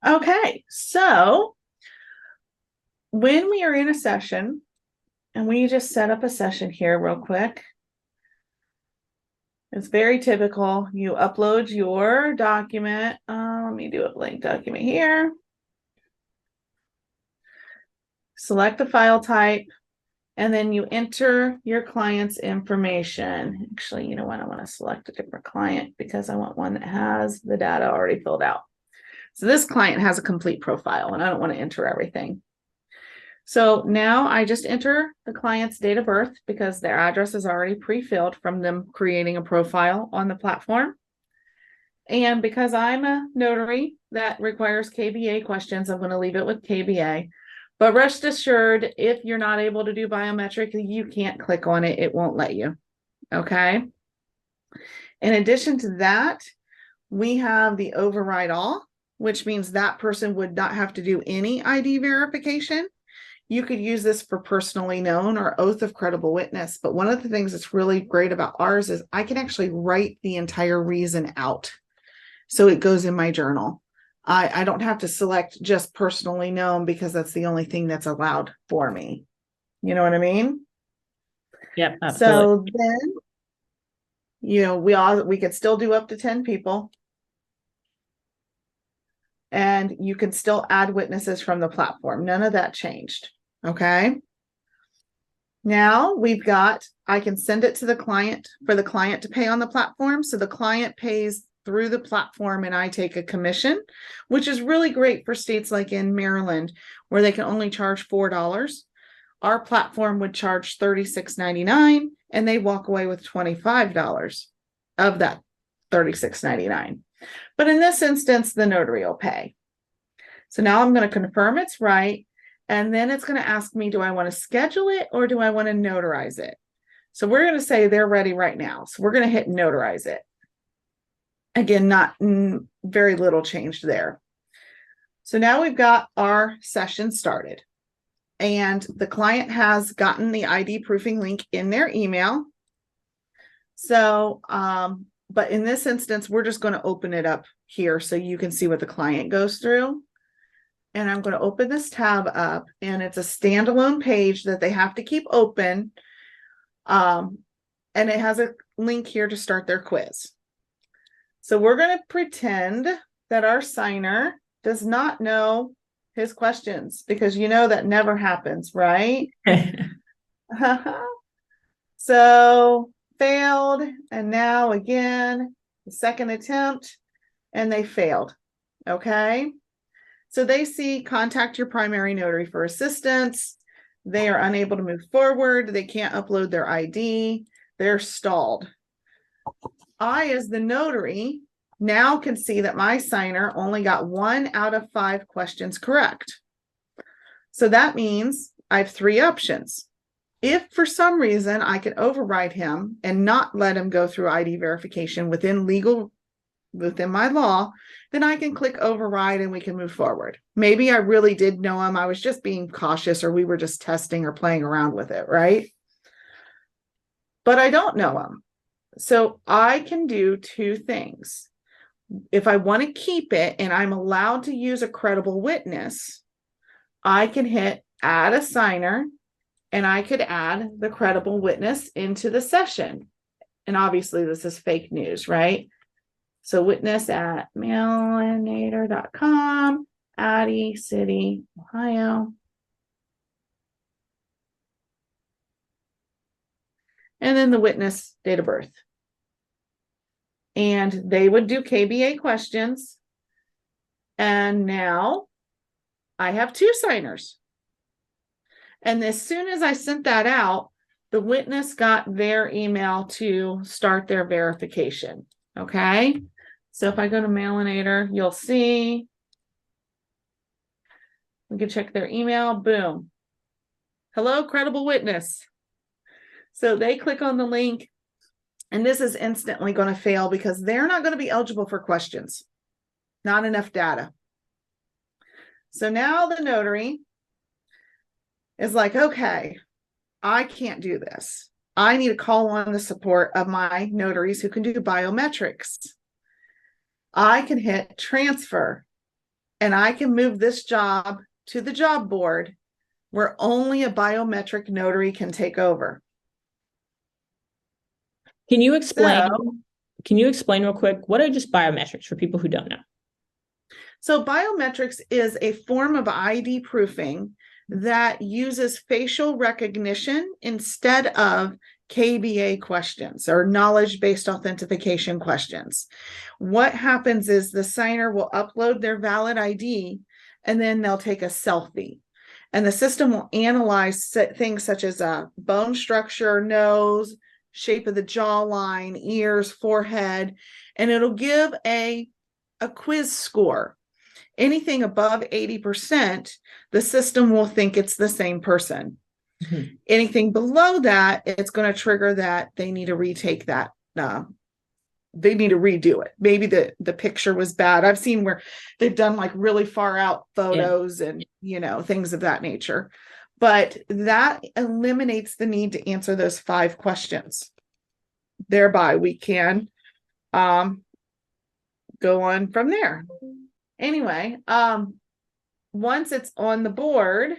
Okay, so when we are in a session, and we just set up a session here real quick, it's very typical. You upload your document. Let me do a blank document here. Select the file type, and then you enter your client's information. Actually, you know what? I want to select a different client because I want one that has the data already filled out. So this client has a complete profile, and I don't want to enter everything. So now I just enter the client's date of birth because their address is already pre-filled from them creating a profile on the platform. And because I'm a notary that requires KBA questions, I'm going to leave it with KBA. But rest assured, if you're not able to do biometric, you can't click on it. It won't let you. Okay. In addition to that, we have the override all, which means that person would not have to do any ID verification. You could use this for personally known or oath of credible witness. But one of the things that's really great about ours is I can actually write the entire reason out. So it goes in my journal. I don't have to select just personally known because that's the only thing that's allowed for me. You know what I mean? Yep, absolutely. So then, we could still do up to 10 people. And you can still add witnesses from the platform. None of that changed. Okay. Now I can send it to the client for the client to pay on the platform. So the client pays through the platform and I take a commission, which is really great for states like in Maryland, where they can only charge $4. Our platform would charge $36.99 and they walk away with $25 of that $36.99. But in this instance, the notary will pay. So now I'm going to confirm it's right. And then it's going to ask me, do I want to schedule it or do I want to notarize it? So we're going to say they're ready right now. So we're going to hit notarize it. Again, not very little changed there. So now we've got our session started. And the client has gotten the ID proofing link in their email. So, but in this instance, we're just going to open it up here so you can see what the client goes through. And I'm going to open this tab up, and it's a standalone page that they have to keep open. And it has a link here to start their quiz. So we're going to pretend that our signer does not know his questions because you know that never happens, right? So failed, and now again, the second attempt, and they failed. Okay. So they see contact your primary notary for assistance. They are unable to move forward. They can't upload their ID. They're stalled. I, as the notary, now can see that my signer only got 1 out of 5 questions correct. So that means I have 3 options. If for some reason I can override him and not let him go through ID verification within my law, then I can click override and we can move forward. Maybe I really did know him. I was just being cautious, or we were just testing or playing around with it, right? But I don't know him. So I can do 2 things. If I want to keep it and I'm allowed to use a credible witness, I can hit add a signer and I could add the credible witness into the session. And obviously this is fake news, right? So witness at mailinator.com, Addie City, Ohio. And then the witness date of birth. And they would do KBA questions. And now I have 2 signers. And as soon as I sent that out, the witness got their email to start their verification. Okay. So if I go to Mailinator, you'll see we can check their email. Boom. Hello, credible witness. So they click on the link, and this is instantly going to fail because they're not going to be eligible for questions. Not enough data. So now the notary is like, okay, I can't do this. I need to call on the support of my notaries who can do biometrics. I can hit transfer. and I can move this job to the job board where only a biometric notary can take over. Can you explain? So, Can you explain real quick, what are just biometrics for people who don't know? So biometrics is a form of ID proofing that uses facial recognition instead of KBA questions or knowledge-based authentication questions. What happens is the signer will upload their valid ID and then they'll take a selfie. And the system will analyze things such as bone structure, nose, shape of the jawline, ears, forehead, and it'll give a quiz score. Anything above 80%, the system will think it's the same person. Mm-hmm. Anything below that, it's going to trigger that they need to retake that. They need to redo it. Maybe the picture was bad. I've seen where they've done like really far out photos and, things of that nature. But that eliminates the need to answer those 5 questions. Thereby, we can go on from there. Anyway, once it's on the board,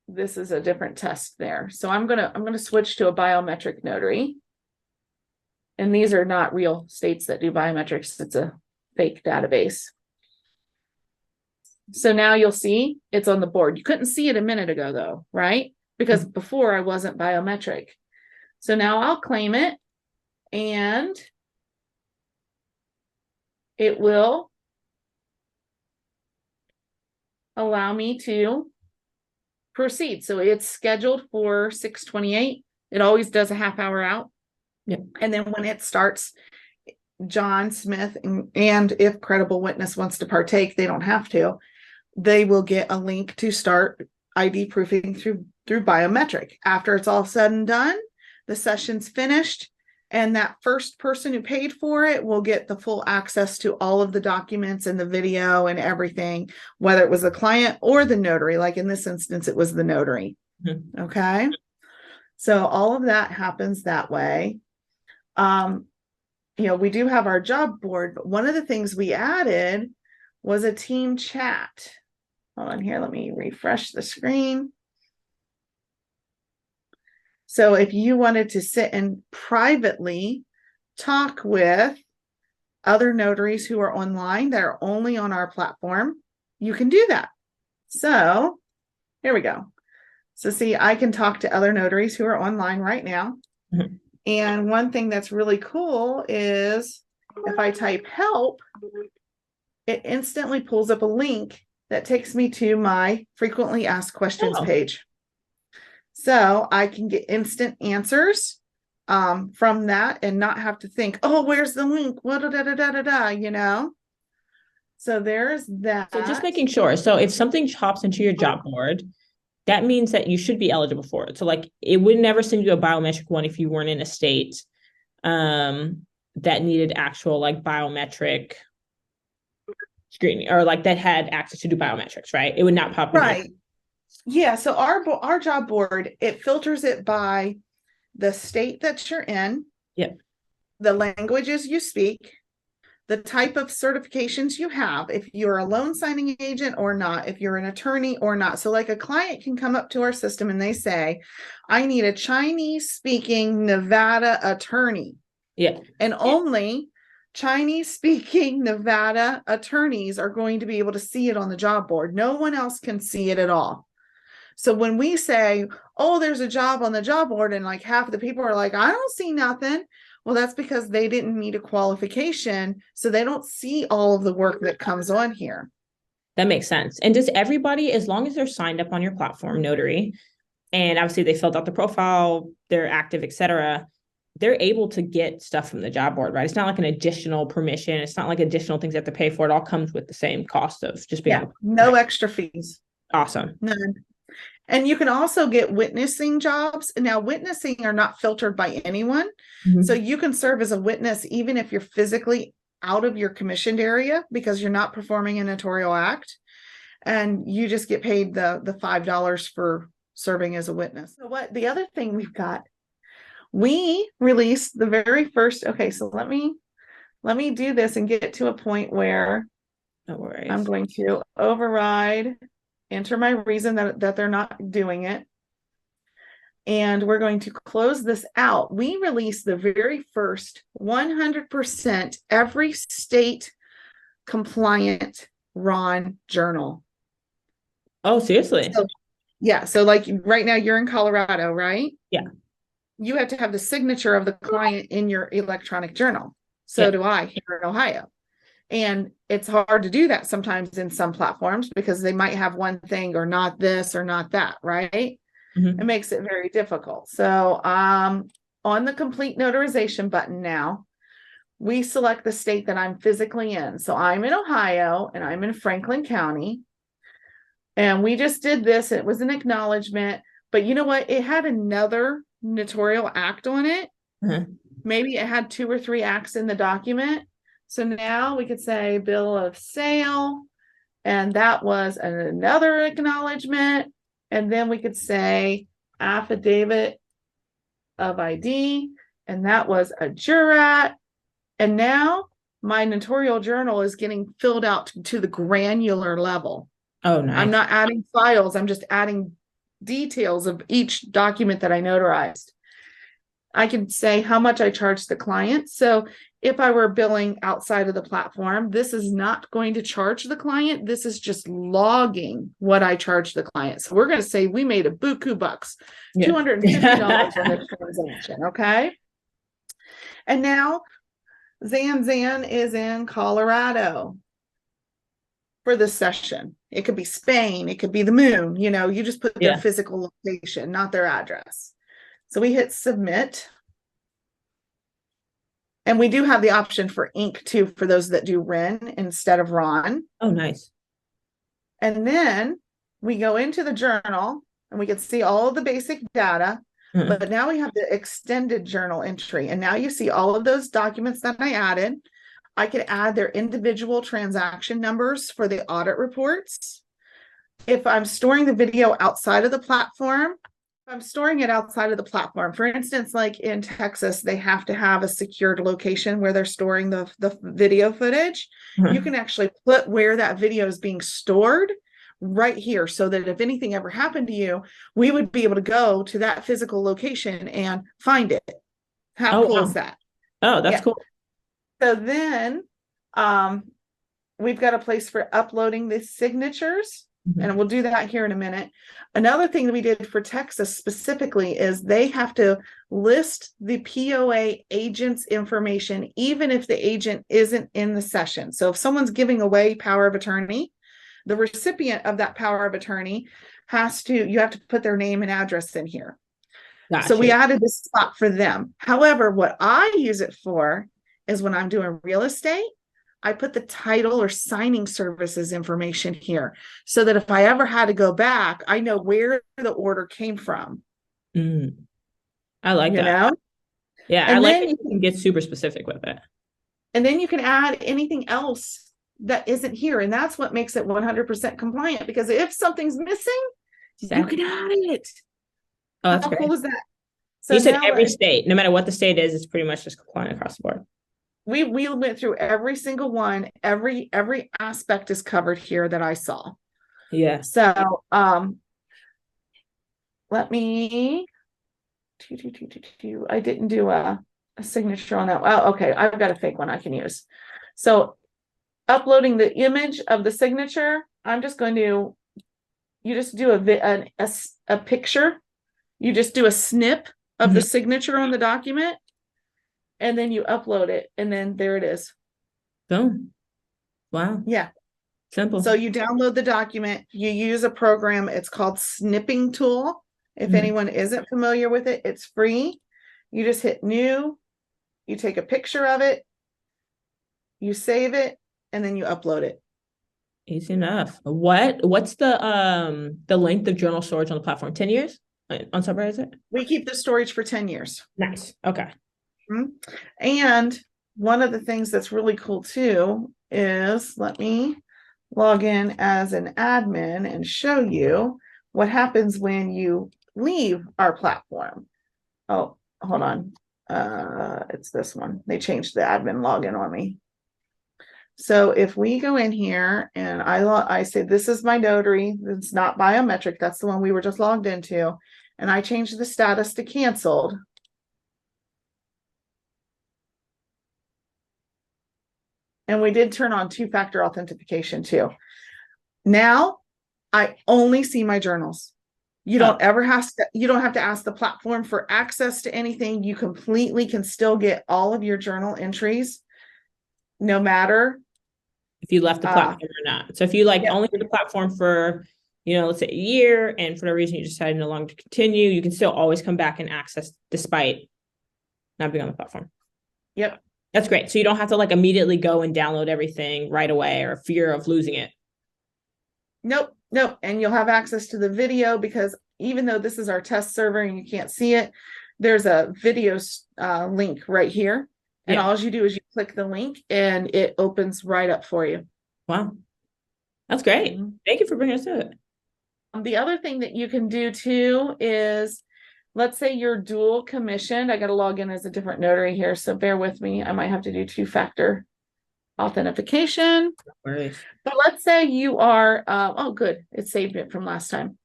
this is a different test there. So I'm gonna switch to a biometric notary. And these are not real states that do biometrics. It's a fake database. So now you'll see it's on the board. You couldn't see it a minute ago though, right? Because before I wasn't biometric. So now I'll claim it and it will allow me to proceed. So it's scheduled for 6:28. It always does a half hour out. Yep. And then when it starts, John Smith and if credible witness wants to partake, they don't have to. They will get a link to start ID proofing through biometric. After it's all said and done, the session's finished. And that first person who paid for it will get the full access to all of the documents and the video and everything, whether it was the client or the notary. Like in this instance, it was the notary. Mm-hmm. Okay. So all of that happens that way. We do have our job board, but one of the things we added was a team chat. Hold on here. Let me refresh the screen. So if you wanted to sit and privately talk with other notaries who are online that are only on our platform, you can do that. So here we go. So see, I can talk to other notaries who are online right now. Mm-hmm. And one thing that's really cool is if I type help, it instantly pulls up a link that takes me to my frequently asked questions page. So I can get instant answers from that and not have to think, oh, where's the link? What So there's that. So just making sure. So if something hops into your job board, that means that you should be eligible for it. So like it would never send you a biometric one if you weren't in a state that needed actual like biometric screening or like that had access to do biometrics, right? It would not pop in. Right. Yeah. So our job board, it filters it by the state that you're in. Yep. The languages you speak, the type of certifications you have, if you're a loan signing agent or not, if you're an attorney or not. So like a client can come up to our system and they say, I need a Chinese speaking Nevada attorney. Yeah. And only Chinese speaking Nevada attorneys are going to be able to see it on the job board. No one else can see it at all. So when we say, oh, there's a job on the job board and like half of the people are like, I don't see nothing. Well, that's because they didn't meet a qualification. So they don't see all of the work that comes on here. That makes sense. And does everybody, as long as they're signed up on your platform, Notary, and obviously they filled out the profile, they're active, etc., they're able to get stuff from the job board, right? It's not like an additional permission. It's not like additional things they have to pay for. It all comes with the same cost of just being no extra fees. Awesome. None. And you can also get witnessing jobs. Now, witnessing are not filtered by anyone. Mm-hmm. So you can serve as a witness even if you're physically out of your commissioned area because you're not performing a notarial act. And you just get paid the $5 for serving as a witness. So the other thing we've got, we released the very first, okay, so let me do this and get to a point where No worries. I'm going to override, enter my reason that they're not doing it. And we're going to close this out. We release the very first 100% every state compliant RON journal. Oh, seriously? So, yeah. So like right now you're in Colorado, right? Yeah. You have to have the signature of the client in your electronic journal. So Yeah. do I here in Ohio. And it's hard to do that sometimes in some platforms because they might have one thing or not this or not that, right? Mhm. It makes it very difficult. So on the complete notarization button now, we select the state that I'm physically in. So I'm in Ohio and I'm in Franklin County. And we just did this. It was an acknowledgement, but you know what? It had another notarial act on it. Mhm. Maybe it had 2 or 3 acts in the document. So now we could say bill of sale, and that was another acknowledgement. And then we could say affidavit of ID, and that was a jurat. And now my notarial journal is getting filled out to the granular level. Oh, I'm nice. not adding files, I'm just adding details of each document that I notarized. I can say how much I charge the client. So if I were billing outside of the platform, this is not going to charge the client. This is just logging what I charge the client. So we're going to say we made a buku bucks, Yeah. $250 on this transaction. Okay. And now Zan is in Colorado for this session. It could be Spain. It could be the moon. You know, you just put their Yeah. physical location, not their address. So we hit submit. And we do have the option for ink too, for those that do RIN instead of RON. Oh, nice. And then we go into the journal and we can see all of the basic data, Mhm. but now we have the extended journal entry. And now you see all of those documents that I added. I could add their individual transaction numbers for the audit reports. If I'm storing the video outside of the platform, I'm storing it outside of the platform. For instance, like in Texas, they have to have a secured location where they're storing the video footage. You Mhm. can actually put where that video is being stored right here so that if anything ever happened to you, we would be able to go to that physical location and find it. How Oh, cool is wow. that? Oh, that's Yeah. cool. So then we've got a place for uploading the signatures. Mhm. And we'll do that here in a minute. Another thing that we did for Texas specifically is they have to list the POA agent's information, even if the agent isn't in the session. So if someone's giving away power of attorney, the recipient of that power of attorney you have to put their name and address in here. So we Gotcha. added this spot for them. However, what I use it for is when I'm doing real estate, I put the title or signing services information here so that if I ever had to go back, I know where the order came from, Mm, I like you that. know? Yeah, I And like then that you can get super specific with it. you can add anything else that isn't here. And that's what makes it 100% compliant, because if something's missing, you can add it. Oh, that's How great. cool is that? So You said now every state, no matter what the state is, it's pretty much just compliant across the board. we went through every single one. Every aspect is covered here that I saw. Yeah. So let me I didn't do a signature on that. Oh, okay. I've got a fake one I can use. So uploading the image of the signature, I'm just going to, you just do a picture. You just do a snip of the Mhm. signature on the document, and then you upload it, and then there it is. Boom. Wow. Yeah. Simple. So you download the document, you use a program, it's called Snipping Tool. If Mhm. anyone isn't familiar with it, it's free. You just hit new, you take a picture of it, you save it, and then you upload it. Easy enough. What's the length of journal storage on the platform? 10 years on Cyberize It? We keep the storage for 10 years. Nice. Okay. And one of the things that's really cool too is, let me log in as an admin and show you what happens when you leave our platform. Oh, hold on. It's this one. They changed the admin login on me. So if we go in here and I say, this is my notary, it's not biometric, that's the one we were just logged into, and I change the status to canceled. And we did turn on two-factor authentication too. Now I only see my journals. You don't ever you don't have to ask the platform for access to anything. You completely can still get all of your journal entries, no matter if you left the platform or not. So if you like only have the platform for, let's say a year, and for no reason you decided no longer to continue, you can still always come back and access despite not being on the platform. Yep. That's great. So you don't have to like immediately go and download everything right away or fear of losing it. Nope. And you'll have access to the video, because even though this is our test server and you can't see it, there's a video link right here. And all you do is you click the link and it opens right up for you. Wow. That's great. Mm-hmm. Thank you for bringing us to it. The other thing that you can do too is, let's say you're dual commissioned. I got to log in as a different notary here, so bear with me. I might have to do two-factor authentication. But let's say you are, oh, good. It saved it from last time.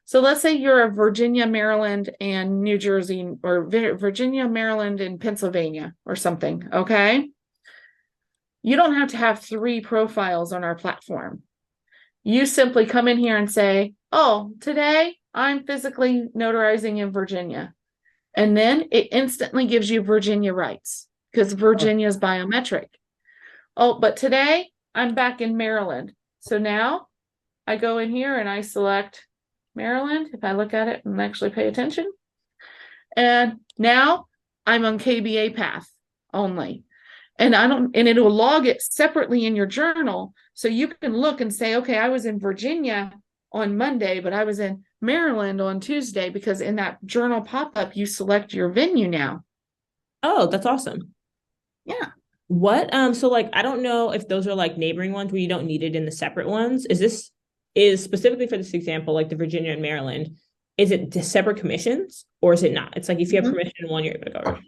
So let's say you're a Virginia, Maryland, and New Jersey, or Virginia, Maryland, and Pennsylvania or something. Okay. You don't have to have 3 profiles on our platform. You simply come in here and say, oh, today I'm physically notarizing in Virginia. And then it instantly gives you Virginia rights, because Virginia is biometric. Oh, but today I'm back in Maryland. So now I go in here and I select Maryland. If I look at it and actually pay attention. And now I'm on KBA path only. And it will log it separately in your journal. So you can look and say, okay, I was in Virginia on Monday, but I was in Maryland on Tuesday, because in that journal pop-up, you select your venue now. Oh, that's awesome. Yeah. What, so like, I don't know if those are like neighboring ones where you don't need it in the separate ones. Is specifically for this example, like the Virginia and Maryland, is it separate commissions or is it not? It's like, if you have permission in one, you're able to go over.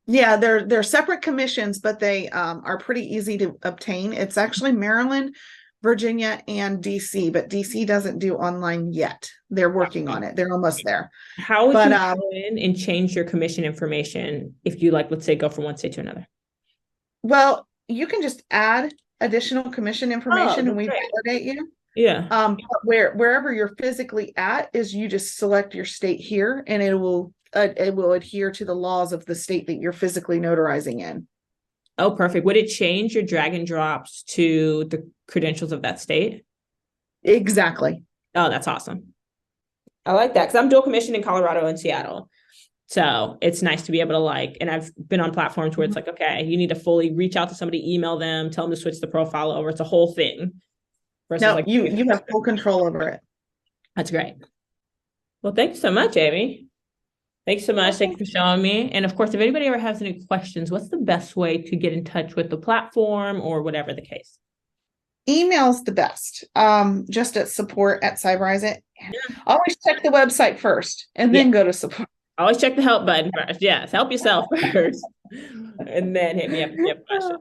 Yeah, they're separate commissions, but they are pretty easy to obtain. It's actually Maryland, Virginia, and DC, but DC doesn't do online yet. They're working on it. They're almost there. How would you go in and change your commission information if you, like, let's say, go from one state to another? Well, you can just add additional commission information and we validate you. Yeah. Wherever you're physically at is, you just select your state here, and it will adhere to the laws of the state that you're physically notarizing in. Oh, perfect. Would it change your drag and drops to the credentials of that state? Exactly. Oh, that's awesome. I like that, because I'm dual commissioned in Colorado and Seattle. So it's nice to be able to, like, and I've been on platforms where it's like, okay, you need to fully reach out to somebody, email them, tell them to switch the profile over. It's a whole thing. No, like, you have full control over it. That's great. Well, thank you so much, Amy. Thanks so much. Thank you for showing me. And of course, if anybody ever has any questions, what's the best way to get in touch with the platform or whatever the case? Email's the best. Just at support@Cyberize It. Yeah. Always check the website first and then go to support. Always check the help button first. Yes, help yourself first. And then hit me up if you have questions.